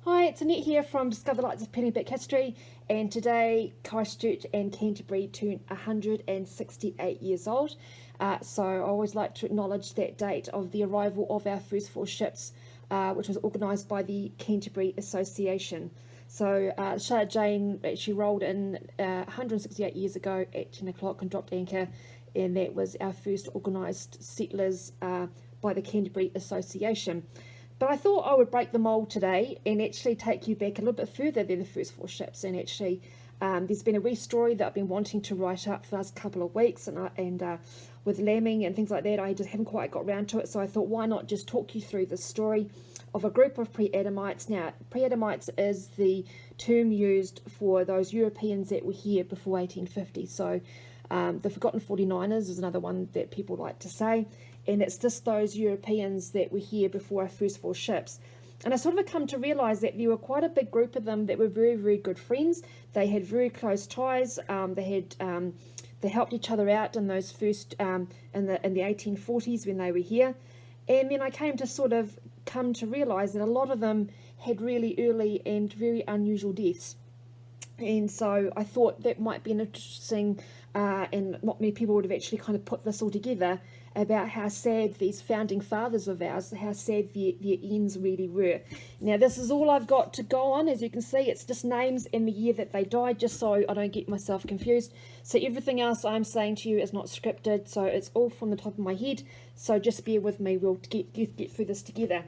Hi, it's Annette here from Discover the Lights of Pennyback History, and today Christchurch and Canterbury turn 168 years old. So I always like to acknowledge that date of the arrival of our first four ships, which was organised by the Canterbury Association. So Charlotte Jane actually rolled in 168 years ago at 10 o'clock and dropped anchor, and that was our first organised settlers by the Canterbury Association. But I thought I would break the mould today and actually take you back a little bit further than the first four ships. And actually, there's been a wee story that I've been wanting to write up for the last couple of weeks, and with lambing and things like that, I just haven't quite got around to it. So I thought, why not just talk you through the story of a group of pre-Adamites. Now, pre-Adamites is the term used for those Europeans that were here before 1850. So the Forgotten 49ers is another one that people like to say. And it's just those Europeans that were here before our first four ships. And I sort of come to realise that there were quite a big group of them that were very, very good friends. They had very close ties. They helped each other out in those first in the 1840s when they were here. And then I came to realise that a lot of them had really early and very unusual deaths. And so I thought that might be an interesting, and not many people would have actually kind of put this all together, about how sad these founding fathers of ours, how sad their ends really were. Now, this is all I've got to go on. As you can see, it's just names and the year that they died, just so I don't get myself confused. So everything else I'm saying to you is not scripted, so it's all from the top of my head. So just bear with me, we'll get through this together.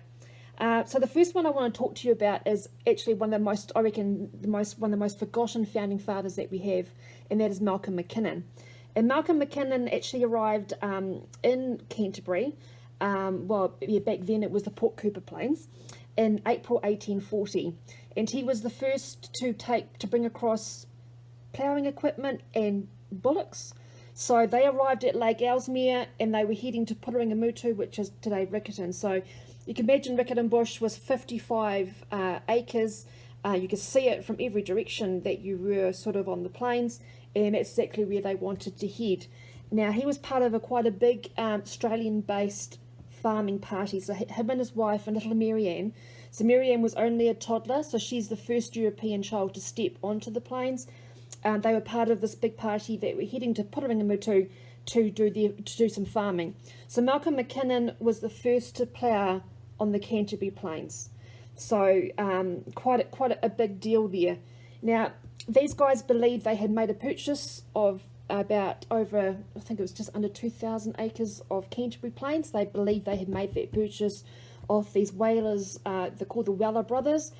So the first one I want to talk to you about is actually one of the most, I reckon, one of the most forgotten founding fathers that we have, and that is Malcolm Mackinnon. And Malcolm Mackinnon actually arrived in Canterbury, back then it was the Port Cooper Plains, in April 1840. And he was the first to bring across ploughing equipment and bullocks. So they arrived at Lake Ellesmere and they were heading to Puturangamutu, which is today Riccarton. So you can imagine Riccarton Bush was 55 acres. You could see it from every direction that you were sort of on the plains, and that's exactly where they wanted to head. Now, he was part of quite a big Australian-based farming party, so him and his wife and little Marianne. So Marianne was only a toddler, so she's the first European child to step onto the plains. They were part of this big party that were heading to Puturangamutu to do some farming. So Malcolm Mackinnon was the first to plough on the Canterbury Plains. So quite a big deal there. Now, these guys believed they had made a purchase of about over, I think it was just under 2,000 acres of Canterbury Plains. They believed they had made that purchase of these whalers, they're called the Weller brothers.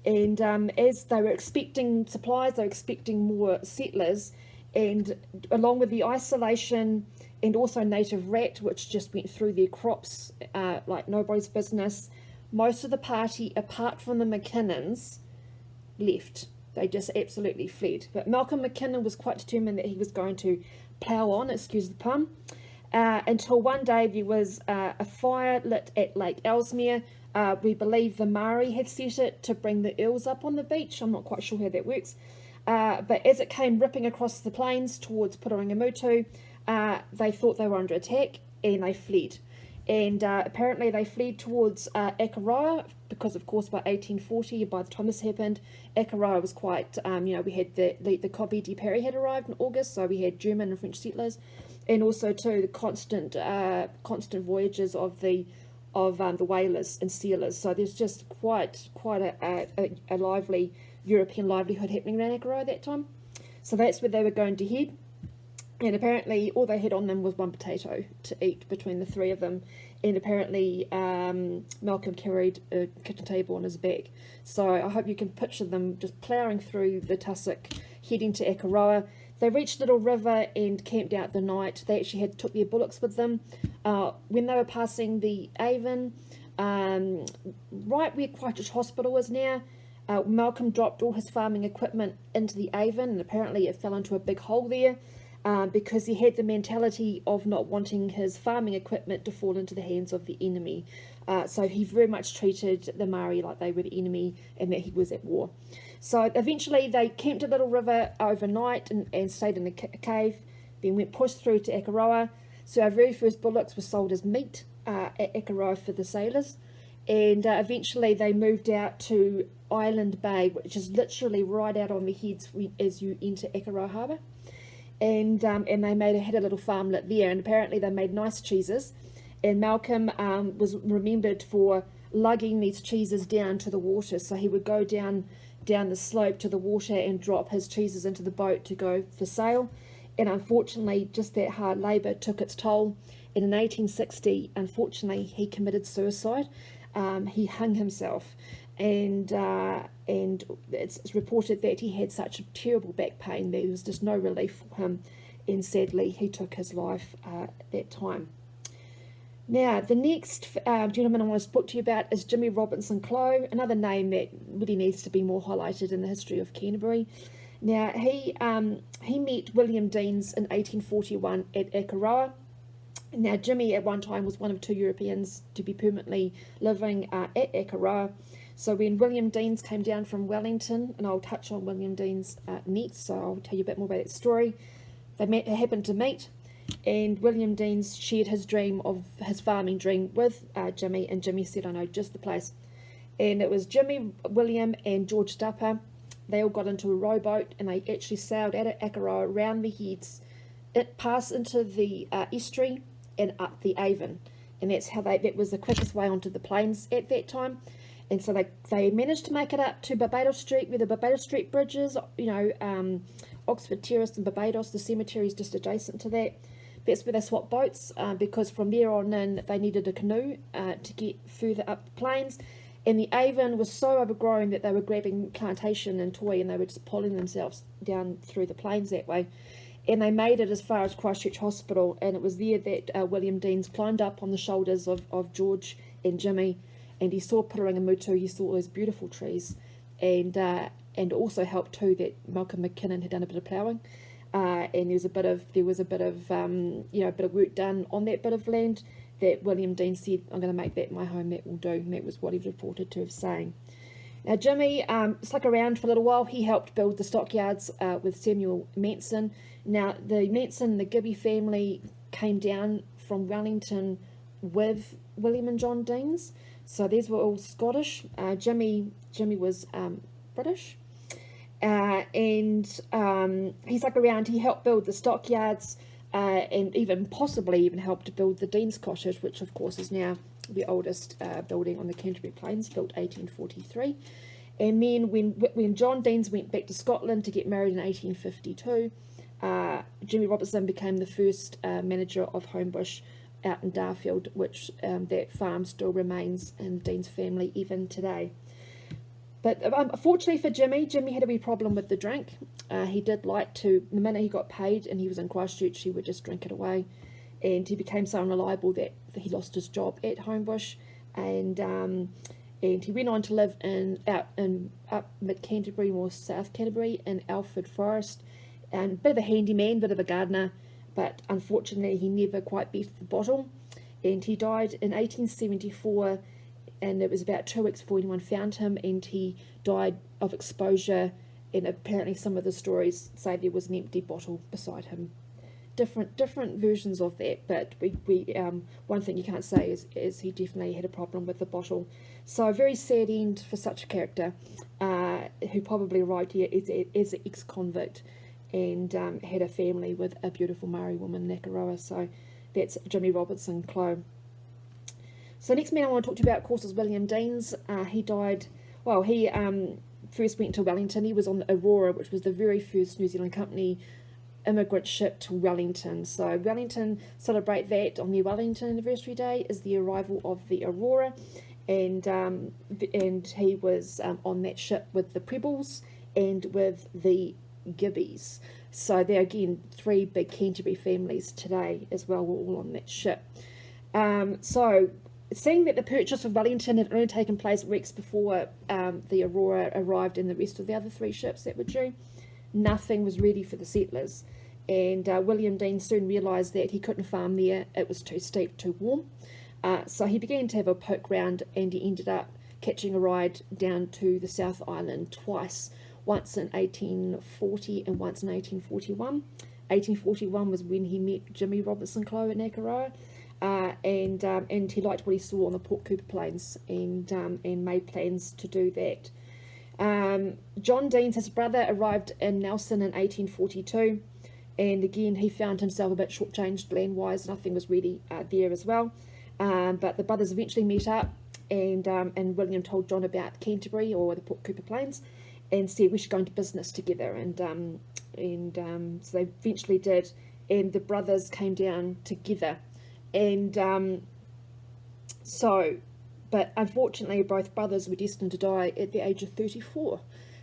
And as they were expecting supplies, they were expecting more settlers. And along with the isolation and also native rat, which just went through their crops like nobody's business, most of the party, apart from the Mackinnons, left. They just absolutely fled. But Malcolm Mackinnon was quite determined that he was going to plough on, excuse the pun, until one day there was a fire lit at Lake Ellesmere. We believe the Maori had set it to bring the eels up on the beach. I'm not quite sure how that works. But as it came ripping across the plains towards Puturangamutu, they thought they were under attack and they fled. And apparently they fled towards Akaroa because, of course, by 1840, by the time this happened, Akaroa was quite, we had the Coventry Perry had arrived in August, so we had German and French settlers, and also too the constant voyages of the whalers and sealers. So there's just quite a lively European livelihood happening around Akaroa at that time. So that's where they were going to head. And apparently all they had on them was one potato to eat between the three of them. And apparently Malcolm carried a kitchen table on his back. So I hope you can picture them just ploughing through the tussock, heading to Akaroa. They reached Little River and camped out the night. They actually took their bullocks with them. When they were passing the Avon, right where Christchurch Hospital is now, Malcolm dropped all his farming equipment into the Avon, and apparently it fell into a big hole there. Because he had the mentality of not wanting his farming equipment to fall into the hands of the enemy. So he very much treated the Maori like they were the enemy and that he was at war. So eventually they camped at Little River overnight and stayed in a cave, then went pushed through to Akaroa. So our very first bullocks were sold as meat at Akaroa for the sailors. And eventually they moved out to Island Bay, which is literally right out on the heads as you enter Ekaroa Harbour. And they had a little farmlet there, and apparently they made nice cheeses. And Malcolm was remembered for lugging these cheeses down to the water. So he would go down the slope to the water and drop his cheeses into the boat to go for sale. And unfortunately, just that hard labour took its toll. And in 1860, unfortunately, he committed suicide. He hung himself, and it's reported that he had such a terrible back pain that there was just no relief for him, and sadly, he took his life at that time. Now, the next gentleman I want to talk to you about is Jimmy Robinson Clow, another name that really needs to be more highlighted in the history of Canterbury. Now, he met William Deans in 1841 at Ekaroa. Now, Jimmy at one time was one of 2 Europeans to be permanently living at Ekaroa. So when William Deans came down from Wellington, and I'll touch on William Deans next, so I'll tell you a bit more about that story. They happened to meet, and William Deans shared his farming dream with Jimmy, and Jimmy said, I know just the place. And it was Jimmy, William and George Dupper. They all got into a rowboat, and they actually sailed out of Ekaroa around the heads. It passed into the estuary and up the Avon, and that was the quickest way onto the plains at that time. And so they managed to make it up to Barbados Street, where the Barbados Street Bridge is, Oxford Terrace and Barbados. The cemetery is just adjacent to that. That's where they swapped boats, because from there on in they needed a canoe to get further up the plains. And the Avon was so overgrown that they were grabbing plantation and toy, and they were just pulling themselves down through the plains that way. And they made it as far as Christchurch Hospital, and it was there that William Deans climbed up on the shoulders of George and Jimmy, and he saw Puruanga Mutu, he saw those beautiful trees, and also helped too that Malcolm McKinnon had done a bit of ploughing, and there was a bit of work done on that bit of land that William Dean said, I'm going to make that my home, that will do, and that was what he was reported to have saying. Now, Jimmy stuck around for a little while. He helped build the stockyards with Samuel Manson. Now, the Manson, the Gibby family came down from Wellington with William and John Deans. So these were all Scottish. Jimmy was British. And he stuck around. He helped build the stockyards and possibly helped to build the Dean's Cottage, which of course is now the oldest building on the Canterbury Plains, built 1843. And then when John Deans went back to Scotland to get married in 1852, Jimmy Robinson became the first manager of Homebush out in Darfield, which that farm still remains in Dean's family even today. But unfortunately for Jimmy had a wee problem with the drink. He did like to, the minute he got paid and he was in Christchurch, he would just drink it away. And he became so unreliable that he lost his job at Homebush. And he went on to live up mid Canterbury, more South Canterbury, in Alford Forest. And a bit of a handyman, bit of a gardener, but unfortunately he never quite beat the bottle. And he died in 1874, and it was about 2 weeks before anyone found him, and he died of exposure, and apparently some of the stories say there was an empty bottle beside him. Different versions of that, but we one thing you can't say is he definitely had a problem with the bottle. So a very sad end for such a character, who probably arrived here as an ex-convict, and had a family with a beautiful Maori woman, Nakaroa. So that's Jimmy Robinson Clow. So next man I want to talk to you about, of course, is William Deans. He died, well, he first went to Wellington. He was on the Aurora, which was the very first New Zealand company immigrant ship to Wellington. So Wellington celebrate that on their Wellington Anniversary Day is the arrival of the Aurora, and he was on that ship with the Prebbles and with the Gibbies. So there again, 3 big Canterbury families today as well were all on that ship. So seeing that the purchase of Wellington had only taken place weeks before the Aurora arrived and the rest of the other 3 ships that were due, nothing was ready for the settlers. And William Dean soon realised that he couldn't farm there, it was too steep, too warm. So he began to have a poke round, and he ended up catching a ride down to the South Island twice, once in 1840 and once in 1841. 1841 was when he met Jimmy Robinson Clow at Nakaroa, and he liked what he saw on the Port Cooper Plains, and made plans to do that. John Deans, his brother, arrived in Nelson in 1842, and again he found himself a bit shortchanged land-wise. Nothing was really there as well. But the brothers eventually met up, and William told John about Canterbury or the Port Cooper Plains, and said we should go into business together. So they eventually did, and the brothers came down together, and but unfortunately both brothers were destined to die at the age of 34.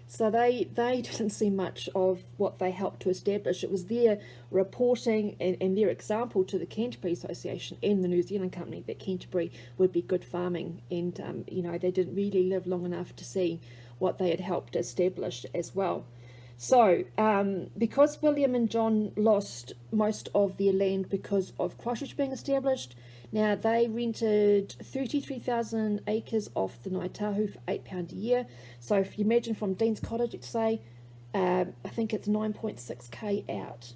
So they didn't see much of what they helped to establish. It was their reporting and their example to the Canterbury Association and the New Zealand Company that Canterbury would be good farming, and they didn't really live long enough to see what they had helped establish as well. So, because William and John lost most of their land because of Christchurch being established, now they rented 33,000 acres off the Ngāi Tahu for £8 a year. So if you imagine from Dean's Cottage, let's say, I think it's 9.6k out,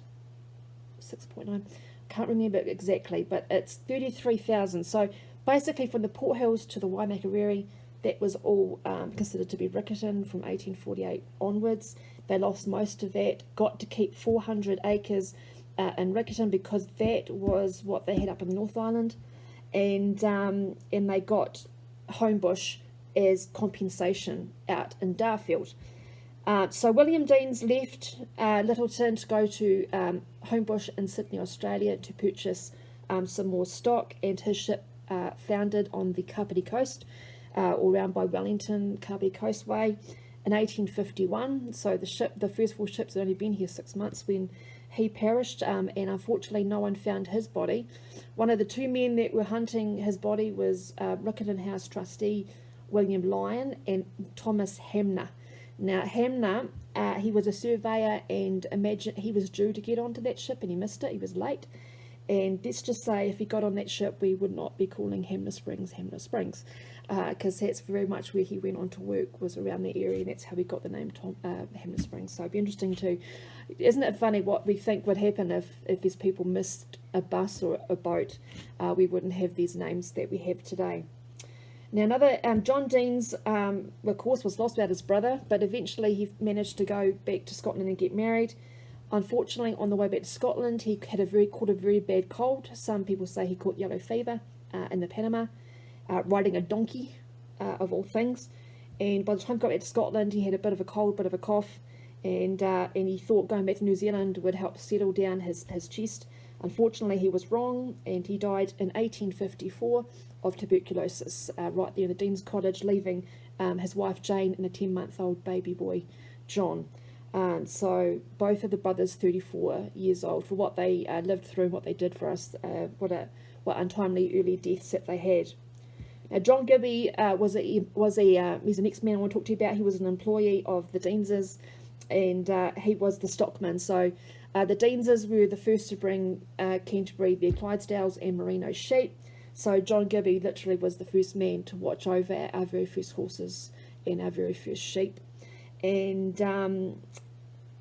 6.9, can't remember exactly, but it's 33,000. So basically from the Port Hills to the Waimakariri, that was all considered to be Riccarton from 1848 onwards. They lost most of that, got to keep 400 acres in Riccarton because that was what they had up in the North Island, and they got Homebush as compensation out in Darfield. So William Deans left Lyttelton to go to Homebush in Sydney, Australia to purchase some more stock, and his ship foundered on the Kapiti coast, or around by Wellington, Kapiti Coastway, in 1851. So the first 4 ships had only been here 6 months when he perished, and unfortunately no one found his body. One of the 2 men that were hunting his body was Riccarton House trustee William Lyon and Thomas Hamner. Now Hamner, he was a surveyor, and imagine he was due to get onto that ship and he missed it, he was late. And let's just say if he got on that ship, we would not be calling Hamner Springs, because that's very much where he went on to work, was around the area, and that's how we got the name Hamner Springs. So it'd be interesting to, isn't it funny what we think would happen if these people missed a bus or a boat? We wouldn't have these names that we have today. Now another, John Deans, of course, was lost about his brother, but eventually he managed to go back to Scotland and get married. Unfortunately, on the way back to Scotland, he had caught a very bad cold. Some people say he caught yellow fever in the Panama, riding a donkey, of all things. And by the time he got back to Scotland, he had a bit of a cold, bit of a cough, and he thought going back to New Zealand would help settle down his chest. Unfortunately, he was wrong, and he died in 1854 of tuberculosis, right there in the Dean's Cottage, leaving his wife Jane and a 10-month-old baby boy, John. So both of the brothers 34 years old, for what they lived through and what they did for us, what untimely early deaths that they had. Now John Gibby he's the next man I want to talk to you about. He was an employee of the Deanses, and he was the stockman. So the Deanses were the first to bring Canterbury their Clydesdales and Merino sheep. So John Gibby literally was the first man to watch over our very first horses and our very first sheep. And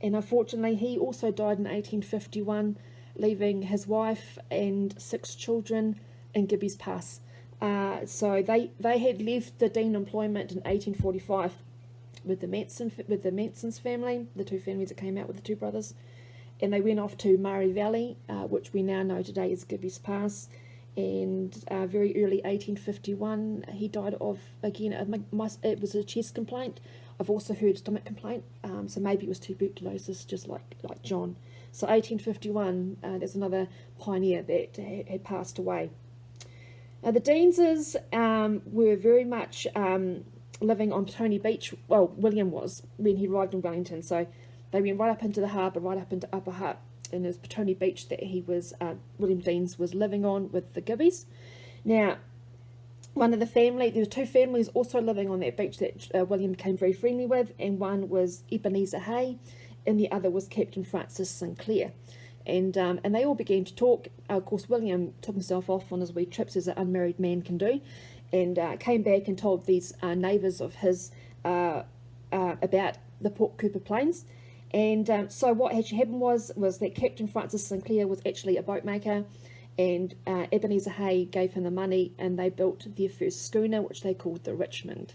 unfortunately he also died in 1851, leaving his wife and 6 children in Gibby's Pass. So they had left the Dean employment in 1845 with the Mansons family, the 2 families that came out with the 2 brothers, and they went off to Murray Valley, which we now know today as Gibby's Pass. And very early 1851 he died of, again, it was a chest complaint. I've also heard stomach complaint, so maybe it was tuberculosis, just like John. So 1851, there's another pioneer that had passed away. The Deanses were very much living on Tony Beach. Well, William was, when he arrived in Wellington. So they went right up into the harbour, right up into Upper Hutt, and it's Tony Beach that he was, William Deans was living on with the Gibbies. Now, one of the family, there were 2 families also living on that beach that William became very friendly with, and one was Ebenezer Hay, and the other was Captain Francis Sinclair. And they all began to talk. Of course, William took himself off on his wee trips, as an unmarried man can do, and came back and told these neighbours of his about the Port Cooper Plains. And so what actually happened was that Captain Francis Sinclair was actually a boat maker, and Ebenezer Hay gave him the money, and they built their first schooner, which they called the Richmond.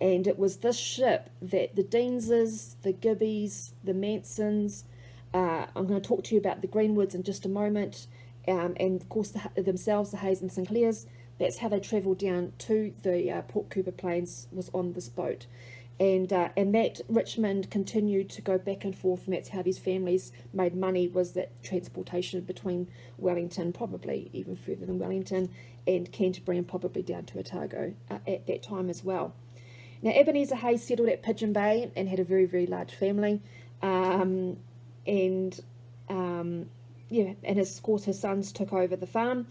And it was this ship that the Deanses, the Gibbies, the Mansons, I'm going to talk to you about the Greenwoods in just a moment, and of course themselves, the Hayes and Sinclairs. That's how they travelled down to the Port Cooper Plains, was on this boat. And that Richmond continued to go back and forth, and that's how these families made money, was that transportation between Wellington, probably even further than Wellington, and Canterbury, and probably down to Otago at that time as well. Now, Ebenezer Hayes settled at Pigeon Bay and had a very, very large family. And of course his sons took over the farm.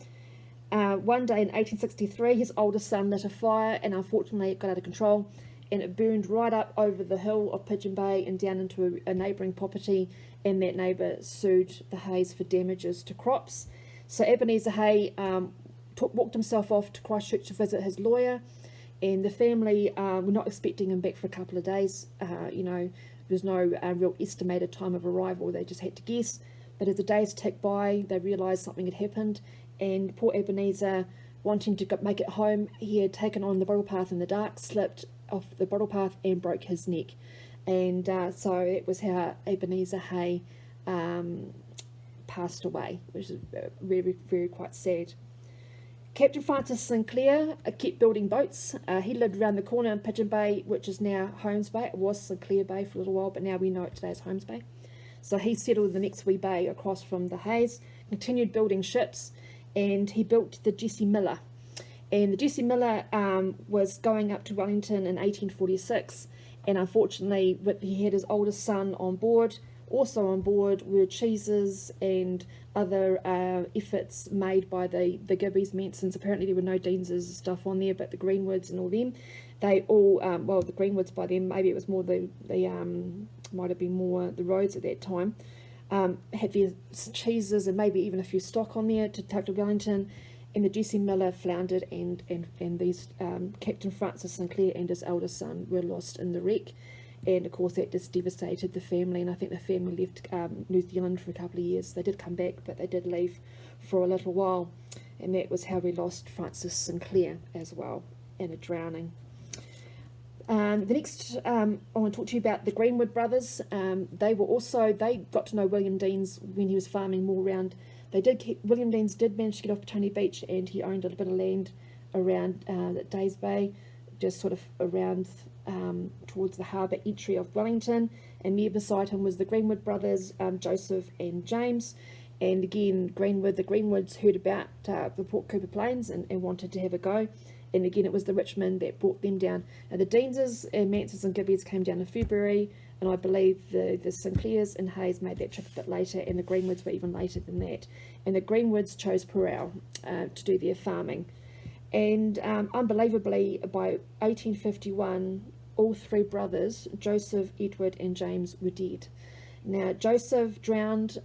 One day in 1863, his oldest son lit a fire, and unfortunately it got out of control, and it burned right up over the hill of Pigeon Bay and down into a neighbouring property, and that neighbour sued the Hayes for damages to crops. So Ebenezer Hay walked himself off to Christchurch to visit his lawyer, and the family were not expecting him back for a couple of days. There's no real estimated time of arrival, they just had to guess. But as the days ticked by, they realised something had happened, and poor Ebenezer, wanting to make it home, he had taken on the bridle path in the dark, slipped off the bridle path and broke his neck. And so it was how Ebenezer Hay passed away, which is very, very quite sad. Captain Francis Sinclair kept building boats. He lived around the corner in Pigeon Bay, which is now Holmes Bay. It was Sinclair Bay for a little while, but now we know it today as Holmes Bay. So he settled the next wee bay across from the Hayes, continued building ships, and he built the Jessie Miller. And the Jessie Miller was going up to Wellington in 1846, and unfortunately he had his oldest son on board. Also on board were cheeses and other efforts made by the Gibbies, Mansons. Apparently there were no Deanses stuff on there, but the Greenwoods and all them, they all, the Greenwoods by then, maybe it was more the might have been more the Rhodes at that time, had their cheeses and maybe even a few stock on there to take to Wellington, and the Jessie Miller floundered, and these Captain Francis Sinclair and his eldest son were lost in the wreck. And of course that just devastated the family, and I think the family left New Zealand for a couple of years. They did come back, but they did leave for a little while, and that was how we lost Francis Sinclair as well, in a drowning. The next I want to talk to you about the Greenwood brothers. They got to know William Deans when he was farming more around. William Deans did manage to get off Tony Beach, and he owned a little bit of land around Days Bay, just sort of around towards the harbour entry of Wellington, and near beside him was the Greenwood brothers, Joseph and James. And again, the Greenwoods heard about the Port Cooper Plains and wanted to have a go. And again, it was the Richmond that brought them down. And the Deanses and Mansons and Gibbies came down in February, and I believe the Sinclairs and Hayes made that trip a bit later, and the Greenwoods were even later than that. And the Greenwoods chose Parel to do their farming. And unbelievably, by 1851, all three brothers, Joseph, Edward and James, were dead. Now, Joseph drowned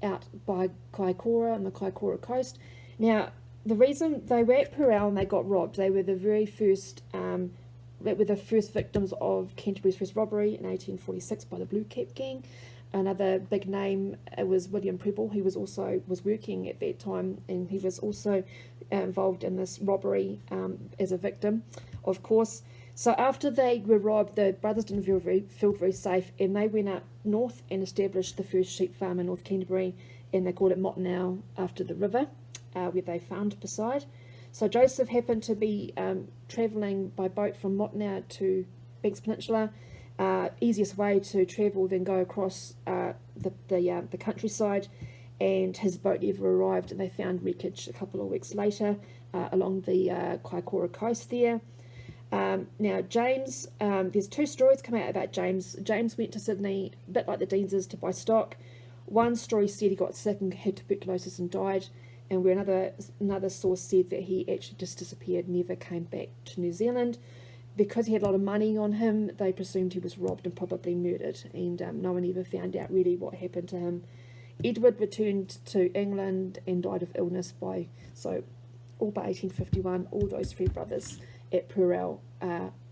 out by Kaikoura on the Kaikoura coast. Now, the reason they were at Parel and they got robbed, they were the very first, victims of Canterbury's first robbery in 1846 by the Blue Cap Gang. Another big name was William Preble, who was working at that time, and he was also involved in this robbery as a victim, of course. So after they were robbed, the brothers didn't feel very safe, and they went up north and established the first sheep farm in North Canterbury, and they called it Mottenau after the river where they farmed beside. So Joseph happened to be travelling by boat from Mottenau to Banks Peninsula. Easiest way to travel than go across the countryside, and his boat never arrived, and they found wreckage a couple of weeks later along the Kaikoura coast there. Now James, there's two stories come out about James. James went to Sydney, a bit like the Deanses, to buy stock. One story said he got sick and had tuberculosis and died, and where another source said that he actually just disappeared, never came back to New Zealand. Because he had a lot of money on him, they presumed he was robbed and probably murdered, and no one ever found out really what happened to him. Edward returned to England and died of illness all by 1851, all those three brothers at Parel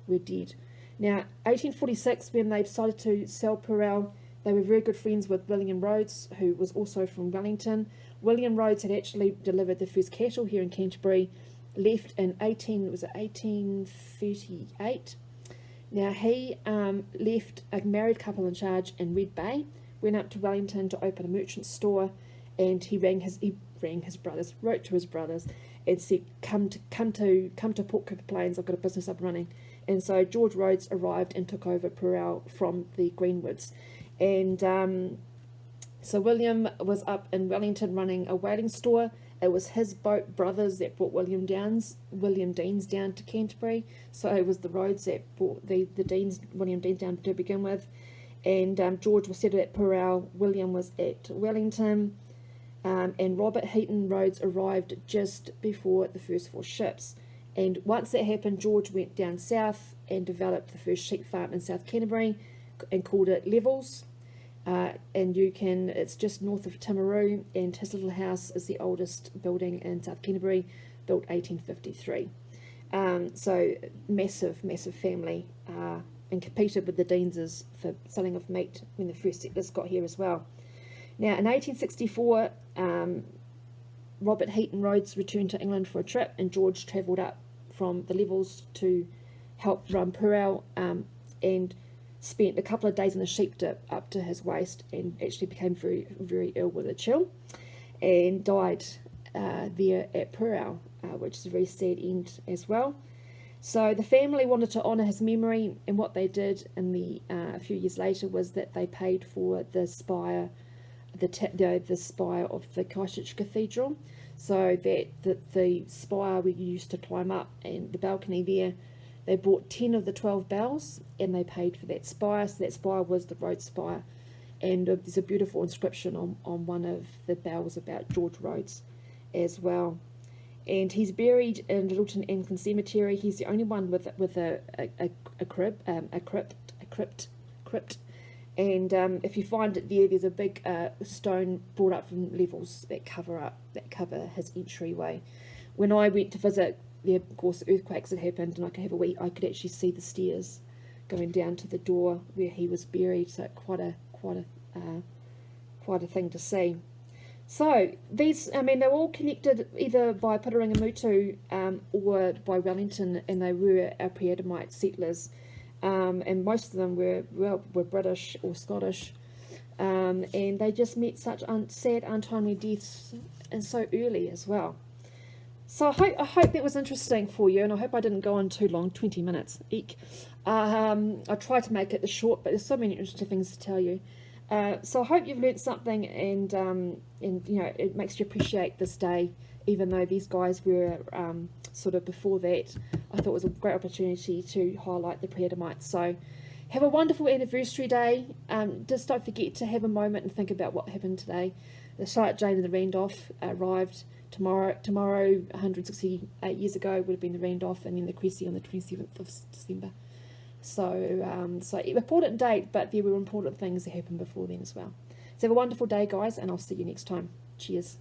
were dead. Now, 1846, when they decided to sell Parel, they were very good friends with William Rhodes, who was also from Wellington. William Rhodes had actually delivered the first cattle here in Canterbury, left in 1838, Now he left a married couple in charge in Red Bay, went up to Wellington to open a merchant store, and he rang his brothers, wrote to his brothers, and said, "Come to Port Cooper Plains. I've got a business up and running." And so George Rhodes arrived and took over Purell from the Greenwoods, and so William was up in Wellington running a whaling store. It was his brothers that brought William Deans down to Canterbury. So it was the Rhodes that brought William Deans down to begin with. And George was settled at Purell, William was at Wellington, and Robert Heaton Rhodes arrived just before the first 4 ships. And once that happened, George went down south and developed the first sheep farm in South Canterbury and called it Levels. And it's just north of Timaru, and his little house is the oldest building in South Canterbury, built 1853. So massive family, and competed with the Deanses for selling of meat when the first settlers got here as well. Now in 1864, Robert Heaton Rhodes returned to England for a trip, and George travelled up from the Levels to help run Purell, and spent a couple of days in a sheep dip up to his waist, and actually became very, very ill with a chill, and died there at Purell, which is a very sad end as well. So the family wanted to honour his memory, and what they did a few years later was that they paid for the spire, the spire of the Christchurch Cathedral, so that the spire we used to climb up, and the balcony there, they bought 10 of the 12 bells, and they paid for that spire. So that spire was the Rhodes Spire, and there's a beautiful inscription on one of the bells about George Rhodes as well. And he's buried in Littleton Anglican Cemetery. He's the only one with a crypt. And if you find it there, there's a big stone brought up from Levels that cover his entryway. When I went to visit, of course, earthquakes had happened, and I could actually see the stairs going down to the door where he was buried. So quite a thing to see. So they're all connected either by Putarangamutu or by Wellington, and they were our pre-Adamite settlers, and most of them were British or Scottish, and they just met such sad, untimely deaths, and so early as well. So I hope that was interesting for you, and I hope I didn't go on too long, 20 minutes. Eek. I tried to make it short, but there's so many interesting things to tell you. So I hope you've learnt something, and it makes you appreciate this day, even though these guys were sort of before that. I thought it was a great opportunity to highlight the pre-Adamites. So have a wonderful anniversary day. Just don't forget to have a moment and think about what happened today. The Charlotte Jane and the Randolph arrived tomorrow, 168 years ago would have been the Randolph, and then the Cressy on the 27th of December. So, important date, but there were important things that happened before then as well. So have a wonderful day, guys, and I'll see you next time. Cheers.